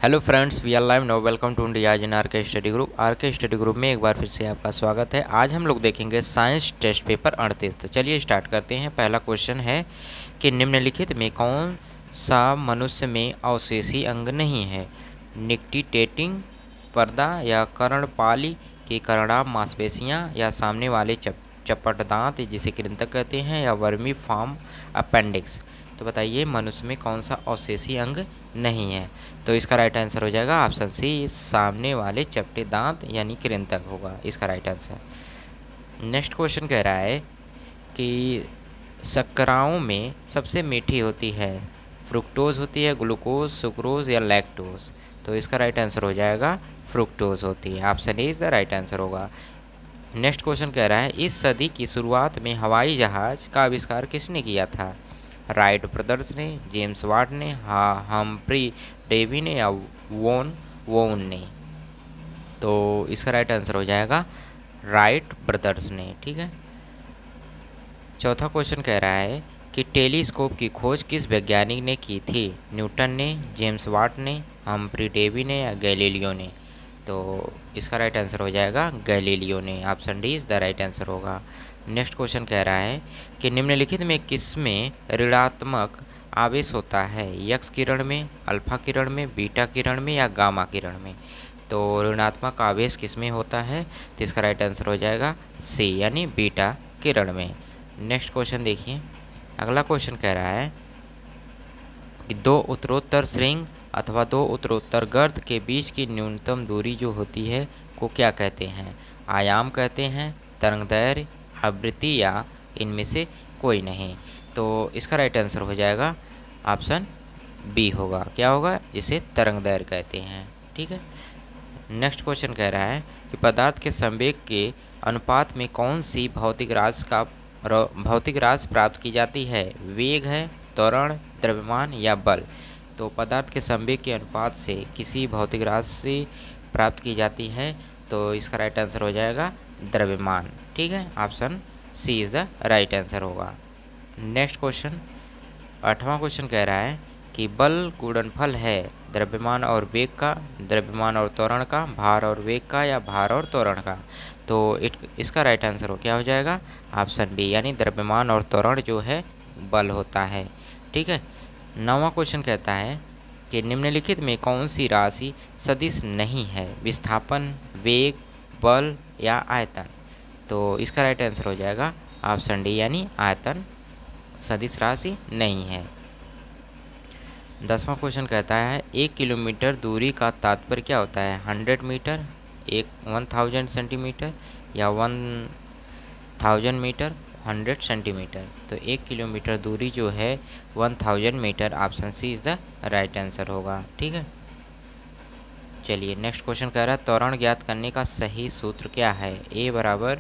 Hello friends, we are live now. Welcome to India in R K study group. R K study group में एक बार फिर से आपका स्वागत है। आज हम लोग देखेंगे साइंस टेस्ट पेपर 38। तो चलिए स्टार्ट करते हैं। पहला क्वेश्चन है कि निम्नलिखित में कौन सा मनुष्य में अवशेषी अंग नहीं है? निकटिटेटिंग पर्दा या कर्णपाली की कर्णाभ मांसपेशियाँ या सामने वाले चपट दांत जिसे कृंतक कहते हैं या वर्मी फॉर्म अपेंडिक्स। तो बताइए मनुष्य में कौन सा अवशेषी अंग नहीं है? तो इसका राइट आंसर हो जाएगा ऑप्शन सी, सामने वाले चपटे दांत यानी कृंतक होगा इसका राइट आंसर। नेक्स्ट क्वेश्चन कह रहा है कि शर्कराओं में सबसे मीठी होती है? फ्रुक्टोज होती है, ग्लूकोज, सुक्रोज या लैक्टोज? तो इसका राइट आंसर हो जाएगा फ्रुक्टोज होती है। Option A is the right answer होगा। नेक्स्ट क्वेश्चन कह रहा है इस सदी की शुरुआत में हवाई जहाज का आविष्कार किसने किया था? राइट ब्रदर्स ने, जेम्स वाट ने, हम्फ्री डेवी ने या वोन ने? तो इसका राइट आंसर हो जाएगा राइट ब्रदर्स ने। ठीक है। चौथा क्वेश्चन कह रहा है कि टेलीस्कोप की खोज किस वैज्ञानिक ने की थी? न्यूटन ने, जेम्स वाट ने, हम्फ्री डेवी ने या गैलीलियो ने? तो इसका राइट आंसर हो जाएगा गैलीलियो ने। Option D is the right answer होगा। नेक्स्ट क्वेश्चन कह रहा है कि निम्नलिखित में किसमें ऋणात्मक आवेश होता है? यक्स किरण में, अल्फा किरण में, बीटा किरण में या गामा किरण में? तो ऋणात्मक आवेश किसमें होता है? तो इसका राइट आंसर हो जाएगा सी यानी बीटा किरण में। नेक्स्ट क्वेश्चन देखिए। अगला क्वेश्चन कह रहा है कि दो उत्तरोत्तर श्रृंग अथवा दो उत्तरोत्तर गर्त के बीच की न्यूनतम दूरी जो होती है को क्या कहते हैं? आयाम कहते हैं, तरंगदैर्घ्य, आवृत्ति या इनमें से कोई नहीं? तो इसका राइट आंसर हो जाएगा ऑप्शन बी होगा। क्या होगा? जिसे तरंगदैर्घ्य कहते हैं। ठीक है। नेक्स्ट क्वेश्चन कह रहा है कि पदार्थ के संवेग के अनुपात में कौन सी भौतिक राशि प्राप्त की जाती है? वेग है, त्वरण, द्रव्यमान या बल? तो पदार्थ के संवेग के अनुपात से किसी भौतिक राशि प्राप्त की जाती है, तो इसका राइट आंसर हो जाएगा द्रव्यमान। ठीक है। Option C is the right answer होगा। नेक्स्ट क्वेश्चन, आठवां क्वेश्चन कह रहा है कि बल गुणनफल है द्रव्यमान और वेग का, द्रव्यमान और त्वरण का, भार और वेग का या भार और त्वरण का? तो इसका राइट आंसर हो क्या हो जाएगा? ऑप्शन बी यानी द्रव्यमान और त्वरण जो है बल होता है। ठीक है। नौवां क्वेश्चन कहता है कि निम्नलिखित में कौन सी राशि सदिश नहीं है? विस्थापन, वेग, बल या आयतन? तो इसका राइट आंसर हो जाएगा ऑप्शन डी यानी आयतन सदिश राशि नहीं है। 10वां क्वेश्चन कहता है 1 किलोमीटर दूरी का तात्पर्य क्या होता है? 100 मीटर, 1000 सेंटीमीटर या 1000 मीटर, 100 सेंटीमीटर? तो 1 किलोमीटर दूरी जो है 1000 metre. Option C is the right answer होगा। ठीक है। चलिए नेक्स्ट क्वेश्चन कह रहा है त्वरण ज्ञात करने का सही सूत्र क्या है? ए बराबर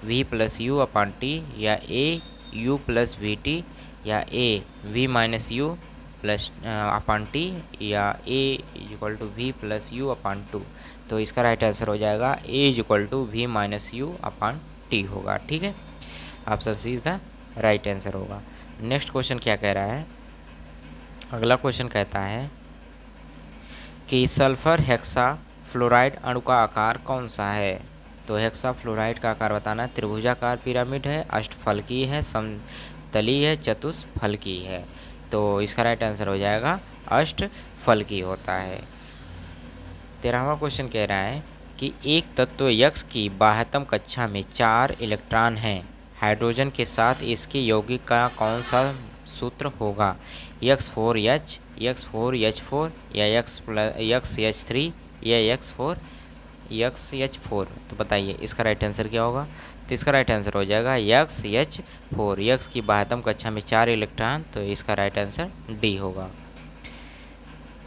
V plus U upon T या A U plus V T या A V minus U plus upon T या A equal to V plus U upon two? तो इसका राइट आंसर हो जाएगा A equal to V minus U upon T होगा। ठीक है। Option C is the right answer होगा। Next question क्या कह रहा है? अगला क्वेश्चन कहता है कि सल्फर हेक्सा फ्लोराइड अणु का आकार कौन सा है? तो हेक्सा फ्लोराइड का आकार बताना। त्रिभुजाकार पिरामिड है, अष्टफलकीय है, समतलीय है, चतुष्फलकीय है? तो इसका राइट आंसर हो जाएगा अष्टफलकीय होता है। 13वां क्वेश्चन कह रहा है कि एक तत्व यक्स की बाह्यतम कक्षा में 4 इलेक्ट्रॉन हैं। हाइड्रोजन के साथ इसके यौगिक का कौन सा सूत्र होगा? X4H, X4H4 या XH3 या XH4? तो बताइए इसका राइट आंसर क्या होगा? तो इसका राइट आंसर हो जाएगा XH4। यक्स की बाह्यतम कक्षा में 4 इलेक्ट्रॉन, तो इसका राइट आंसर डी होगा।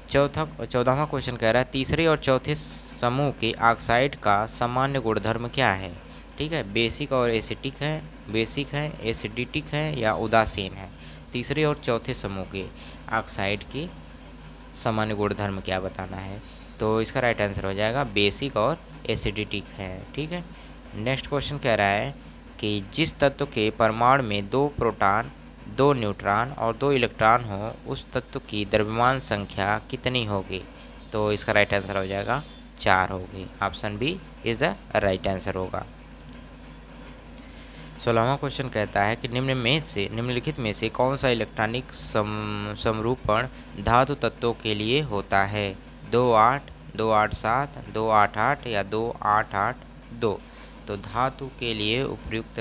14वां क्वेश्चन कह रहा है तीसरे और चौथे समूह के ऑक्साइड का सामान्य गुणधर्म क्या है? ठीक है। बेसिक और एसिटिक है, बेसिक है, एसिडिटिक है या उदासीन है? तीसरे और चौथे समूह के ऑक्साइड की सामान्य गुणधर्म क्या बताना है? तो इसका राइट आंसर हो जाएगा बेसिक और एसिडिटिक है। ठीक है। नेक्स्ट क्वेश्चन कह रहा है कि जिस तत्व के परमाणु में 2 प्रोटॉन, 2 न्यूट्रॉन और 2 इलेक्ट्रॉन हो उस तत्व की द्रव्यमान संख्या कितनी होगी? तो इसका राइट आंसर हो जाएगा 4 होगी। Option B is the right answer होगा। 16वां क्वेश्चन कहता है कि निम्नलिखित में से कौन सा इलेक्ट्रॉनिक समरूपण धातु तत्वों के लिए होता है? 28, 287, 288 या 2882। तो धातु के लिए उपयुक्त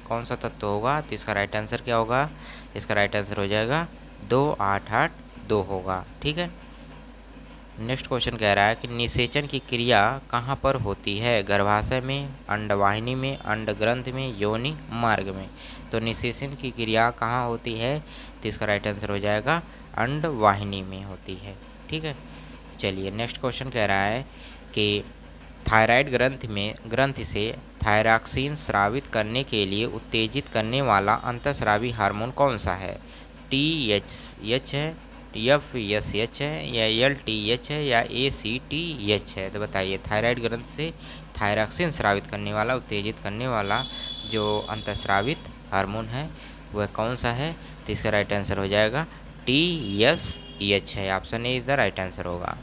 कौन सा तत्व होगा? तो इसका राइट आंसर क्या होगा? इसका राइट आंसर हो जाएगा 2882 होगा। ठीक है। नेक्स्ट क्वेश्चन कह रहा है कि निषेचन की क्रिया कहाँ पर होती है? गर्भाशय में, अंडवाहिनी में, अंडग्रंथि में, योनि मार्ग में। तो निषेचन की क्रिया कहाँ होती है? तो इसका राइट आंसर हो जाएगा अंडवाहिनी में होती है। ठीक है। चलिए नेक्स्ट क्वेश्चन कह रहा है कि थायराइड ग्रंथि से थायरॉक्सिन स्रावित करने के लिए उत्तेजित करने वाला अंतःस्रावी हार्मोन कौन सा है? TSH है, FSH है या LTH है या ACTH है? तो बताइए थायराइड ग्रंथि से थायरॉक्सिन स्रावित करने वाला, उत्तेजित करने वाला जो अंतःस्रावित हार्मोन है वह कौन सा है? तो इसका राइट आंसर हो जाएगा TSH है। Option A is the right answer होगा।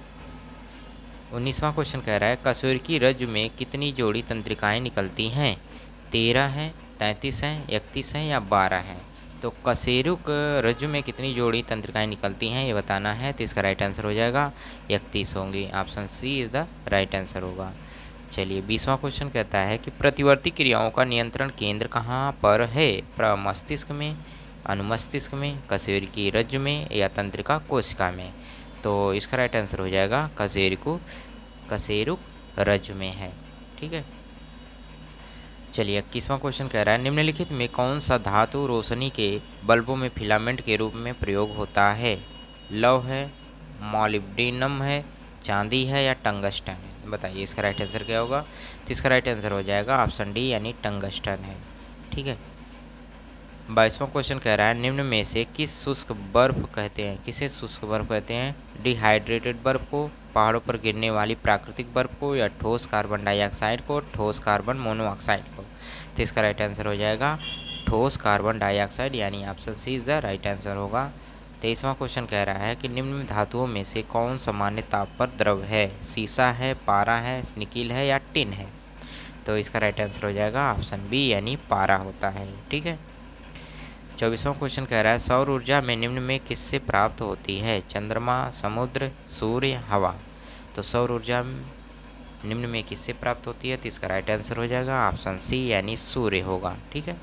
19वां क्वेश्चन कह रहा है कसूर की रज्जु में कितनी जोड़ी तंत्रिकाएं निकलती हैं? 13 हैं, 33 हैं, 31 हैं या 12 हैं? तो कशेरुक रज्जु में कितनी जोड़ी तंत्रिकाएं निकलती हैं ये बताना है। तो इसका राइट आंसर हो जाएगा 31 होंगी। Option C is the right answer होगा। चलिए 20वां क्वेश्चन कहता है कि प्रतिवर्ती क्रियाओं का नियंत्रण केंद्र कहाँ पर है? प्रमस्तिष्क में, अनुमस्तिष्क में, कशेरुक की रज्जु में या तंत्रिका कोशिका में? तो इसका राइट आंसर हो जाएगा कशेरुक रज्जु में है। ठीक है। चलिए 21वां क्वेश्चन कह रहा है निम्नलिखित में कौन सा धातु रोशनी के बल्बों में फिलामेंट के रूप में प्रयोग होता है? लौह है, मॉलिब्डेनम है, चांदी है या टंगस्टन है? बताइए इसका राइट आंसर क्या होगा? तो इसका राइट आंसर हो जाएगा ऑप्शन डी यानी टंगस्टन है। ठीक है। 22वां क्वेश्चन कह रहा है निम्न में से किस शुष्क बर्फ कहते हैं? किसे शुष्क बर्फ कहते हैं? डिहाइड्रेटेड बर्फ को, पहाड़ों पर गिरने वाली प्राकृतिक बर्फ को या ठोस कार्बन डाइऑक्साइड को, ठोस कार्बन मोनोऑक्साइड को? तो इसका राइट आंसर हो जाएगा ठोस कार्बन डाइऑक्साइड यानी option C is the right answer होगा। 23वां क्वेश्चन कह रहा है कि निम्न धातुओं में से कौन सामान्य ताप पर द्रव है? सीसा है, पारा है, निकिल है या टिन है? तो इसका राइट आंसर हो जाएगा ऑप्शन बी यानी पारा होता है। ठीक है। 24वां क्वेश्चन कह रहा है सौर ऊर्जा में निम्न में किससे प्राप्त होती है? चंद्रमा, समुद्र, सूर्य, हवा। तो सौर ऊर्जा निम्न में किससे प्राप्त होती है? तो इसका राइट आंसर हो जाएगा ऑप्शन सी यानी सूर्य होगा। ठीक है।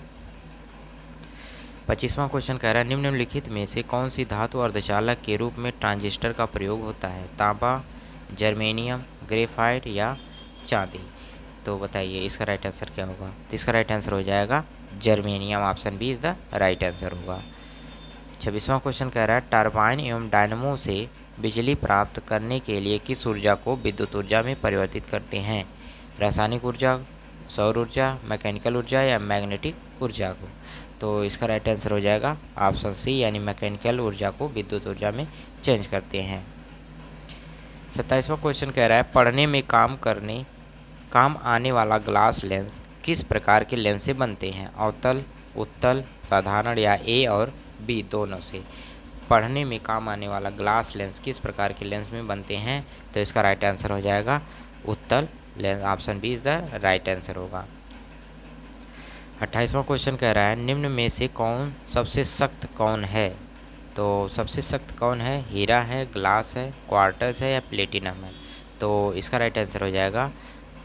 25वां क्वेश्चन कह रहा है निम्नलिखित में से कौन सी धातु अर्धचालक के रूप में ट्रांजिस्टर का प्रयोग होता है? तांबा, जर्मेनियम, ग्रेफाइट या चांदी? तो बताइए इसका राइट आंसर क्या होगा? तो इसका राइट आंसर हो जाएगा germanium. Option B is the right answer होगा। 26वां क्वेश्चन कह रहा है टरबाइन एवं डायनमो से बिजली प्राप्त करने के लिए किस ऊर्जा को विद्युत ऊर्जा में परिवर्तित करते हैं? रासायनिक ऊर्जा, सौर ऊर्जा, मैकेनिकल ऊर्जा या मैग्नेटिक ऊर्जा को? तो इसका राइट आंसर हो जाएगा ऑप्शन सी यानी मैकेनिकल ऊर्जा को विद्युत ऊर्जा में चेंज करते हैं। 27वां क्वेश्चन कह रहा है पढ़ने में काम आने वाला ग्लास लेंस किस प्रकार के लेंस से बनते हैं? अवतल, उत्तल, साधारण या ए और बी दोनों से? पढ़ने में काम आने वाला ग्लास लेंस किस प्रकार के लेंस में बनते हैं? तो इसका राइट आंसर हो जाएगा उत्तल lens. Option B is the right answer होगा। 28वां क्वेश्चन कह रहा है निम्न में से सबसे सख्त कौन है? तो सबसे सख्त कौन है? हीरा है, ग्लास है, क्वार्टज है या प्लेटिनम है? तो इसका राइट आंसर हो जाएगा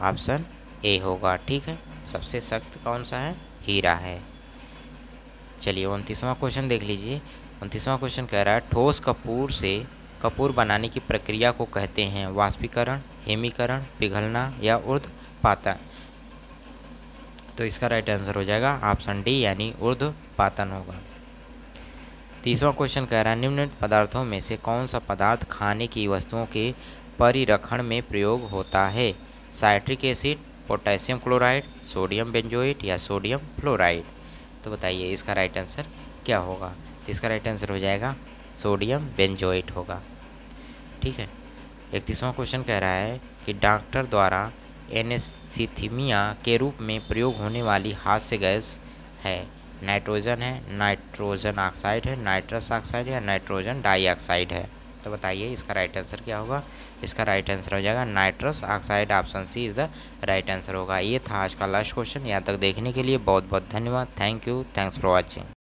ऑप्शन ए होगा। ठीक है। सबसे सख्त कौन सा है? हीरा है। चलिए 29वां क्वेश्चन देख लीजिए। 29वां क्वेश्चन कह रहा है ठोस कपूर से कपूर बनाने की प्रक्रिया को कहते हैं वाष्पीकरण, हिमीकरण, पिघलना या ऊर्ध्वपातन? तो इसका राइट आंसर हो जाएगा ऑप्शन डी यानी ऊर्ध्वपातन होगा। 30वां क्वेश्चन कह रहा है निम्न पदार्थों में से कौन सा पदार्थ खाने की वस्तुओं के परिरक्षण में प्रयोग होता है? Citric acid, potassium chloride, sodium benzoate या सोडियम फ्लोराइड? तो बताइए इसका राइट आंसर क्या होगा? तो इसका राइट आंसर हो जाएगा सोडियम बेंजोएट होगा। ठीक है। 31वां क्वेश्चन कह रहा है कि डॉक्टर द्वारा एनेस्थीसिया के रूप में प्रयोग होने वाली हास्य गैस है? नाइट्रोजन है, नाइट्रोजन ऑक्साइड है, नाइट्रस ऑक्साइड या नाइट्रोजन डाइऑक्साइड है? तो बताइए इसका राइट आंसर क्या होगा। इसका राइट आंसर हो जाएगा nitrous oxide, option C is the right answer होगा। ये था आज का लास्ट क्वेश्चन। यहाँ तक देखने के लिए बहुत बहुत धन्यवाद। Thank you, thanks for watching.